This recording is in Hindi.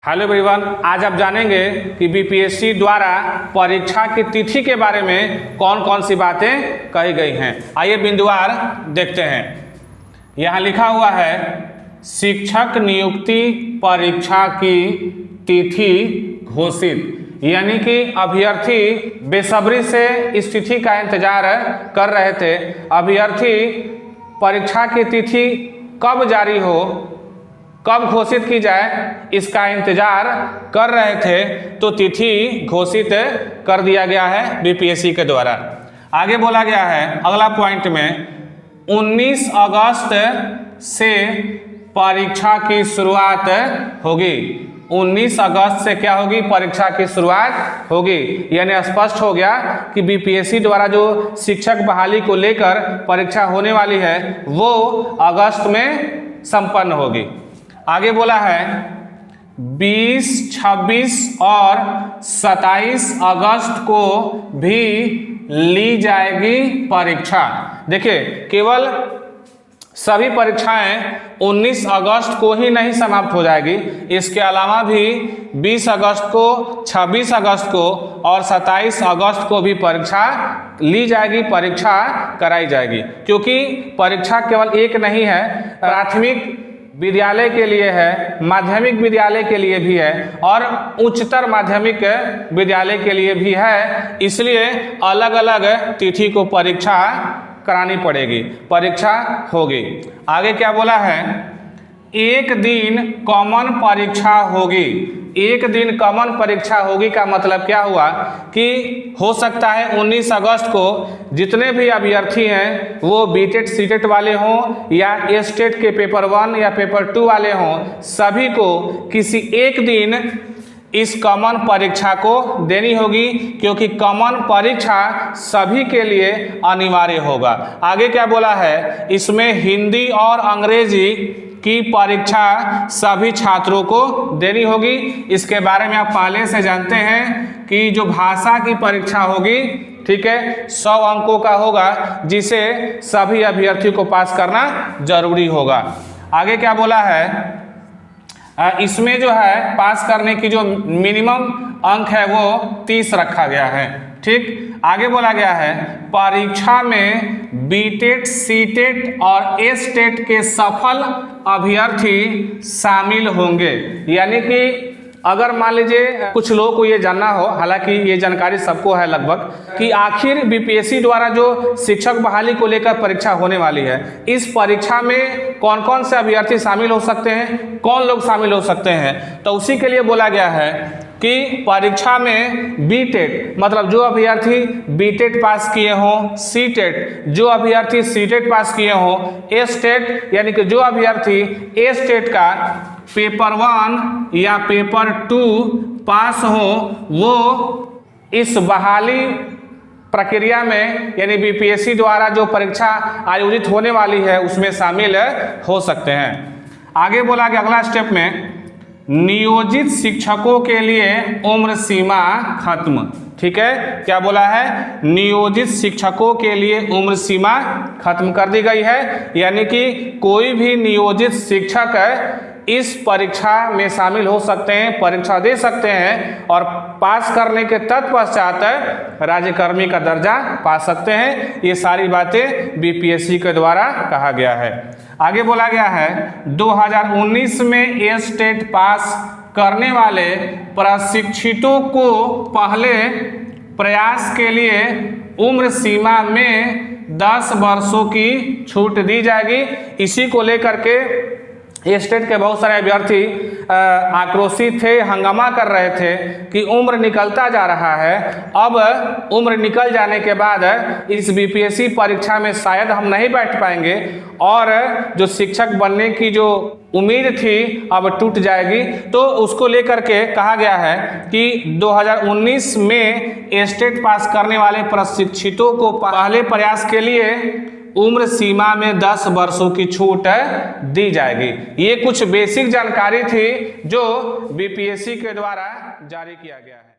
हेलो एवरीवन, आज आप जानेंगे कि बीपीएससी द्वारा परीक्षा की तिथि के बारे में कौन कौन सी बातें कही गई हैं। आइए बिंदुवार देखते हैं। यहाँ लिखा हुआ है शिक्षक नियुक्ति परीक्षा की तिथि घोषित, यानी कि अभ्यर्थी बेसब्री से इस तिथि का इंतजार कर रहे थे। अभ्यर्थी परीक्षा की तिथि कब जारी हो, कब घोषित की जाए, इसका इंतजार कर रहे थे, तो तिथि घोषित कर दिया गया है बीपीएससी के द्वारा। आगे बोला गया है अगला पॉइंट में 19 अगस्त से परीक्षा की शुरुआत होगी। 19 अगस्त से क्या होगी? परीक्षा की शुरुआत होगी। यानी स्पष्ट हो गया कि बीपीएससी द्वारा जो शिक्षक बहाली को लेकर परीक्षा होने वाली है वो अगस्त में संपन्न होगी। आगे बोला है 20, 26 और 27 अगस्त को भी ली जाएगी परीक्षा। देखिए, केवल सभी परीक्षाएं 19 अगस्त को ही नहीं समाप्त हो जाएगी, इसके अलावा भी 20 अगस्त को, 26 अगस्त को और 27 अगस्त को भी परीक्षा ली जाएगी, परीक्षा कराई जाएगी। क्योंकि परीक्षा केवल एक नहीं है, प्राथमिक विद्यालय के लिए है, माध्यमिक विद्यालय के लिए भी है और उच्चतर माध्यमिक विद्यालय के लिए भी है। इसलिए अलग अलग तिथि को परीक्षा करानी पड़ेगी, परीक्षा होगी। आगे क्या बोला है? एक दिन कॉमन परीक्षा होगी। एक दिन कॉमन परीक्षा होगी का मतलब क्या हुआ कि हो सकता है 19 अगस्त को जितने भी अभ्यर्थी हैं वो बीटेट सीटेट वाले हों या एस्टेट के पेपर 1 या पेपर 2 वाले हों, सभी को किसी एक दिन इस कॉमन परीक्षा को देनी होगी, क्योंकि कॉमन परीक्षा सभी के लिए अनिवार्य होगा। आगे क्या बोला है? इसमें हिंदी और अंग्रेजी की परीक्षा सभी छात्रों को देनी होगी। इसके बारे में आप पहले से जानते हैं कि जो भाषा की परीक्षा होगी, ठीक है, 100 अंकों का होगा, जिसे सभी अभ्यर्थियों को पास करना जरूरी होगा। आगे क्या बोला है? इसमें जो है पास करने की जो मिनिमम अंक है वो 30 रखा गया है। ठीक, आगे बोला गया है परीक्षा में बीटेट, सीटेट और एस्टेट के सफल अभ्यर्थी शामिल होंगे। यानी कि अगर मान लीजिए कुछ लोगों को ये जानना हो, हालांकि ये जानकारी सबको है लगभग, कि आखिर बीपीएससी द्वारा जो शिक्षक बहाली को लेकर परीक्षा होने वाली है, इस परीक्षा में कौन कौन से अभ्यर्थी शामिल हो सकते हैं, कौन लोग शामिल हो सकते हैं, तो उसी के लिए बोला गया है कि परीक्षा में बीटेट मतलब जो अभ्यर्थी बीटेट पास किए हों, सीटेट जो अभ्यर्थी सीटेट पास किए हों, एस्टेट यानी कि जो अभ्यर्थी एस्टेट का पेपर 1 या पेपर 2 पास हो, वो इस बहाली प्रक्रिया में यानी बीपीएससी द्वारा जो परीक्षा आयोजित होने वाली है उसमें शामिल हो सकते हैं। आगे बोला गया अगला स्टेप में नियोजित शिक्षकों के लिए उम्र सीमा खत्म। ठीक है, क्या बोला है? नियोजित शिक्षकों के लिए उम्र सीमा खत्म कर दी गई है। यानी कि कोई भी नियोजित शिक्षक इस परीक्षा में शामिल हो सकते हैं, परीक्षा दे सकते हैं और पास करने के तत्पश्चात राज्यकर्मी का दर्जा पा सकते हैं। ये सारी बातें बीपीएससी के द्वारा कहा गया है। आगे बोला गया है 2019 में एस्टेट पास करने वाले प्रशिक्षितों को पहले प्रयास के लिए उम्र सीमा में 10 वर्षों की छूट दी जाएगी। इसी को लेकर के एस्टेट के बहुत सारे अभ्यर्थी आक्रोशित थे, हंगामा कर रहे थे कि उम्र निकलता जा रहा है। अब उम्र निकल जाने के बाद इस बीपीएससी परीक्षा में शायद हम नहीं बैठ पाएंगे और जो शिक्षक बनने की जो उम्मीद थी अब टूट जाएगी। तो उसको लेकर के कहा गया है कि 2019 में एस्टेट पास करने वाले प्रशिक्षितों को पहले प्रयास के लिए उम्र सीमा में 10 वर्षों की छूट दी जाएगी। ये कुछ बेसिक जानकारी थी जो बीपीएससी के द्वारा जारी किया गया है।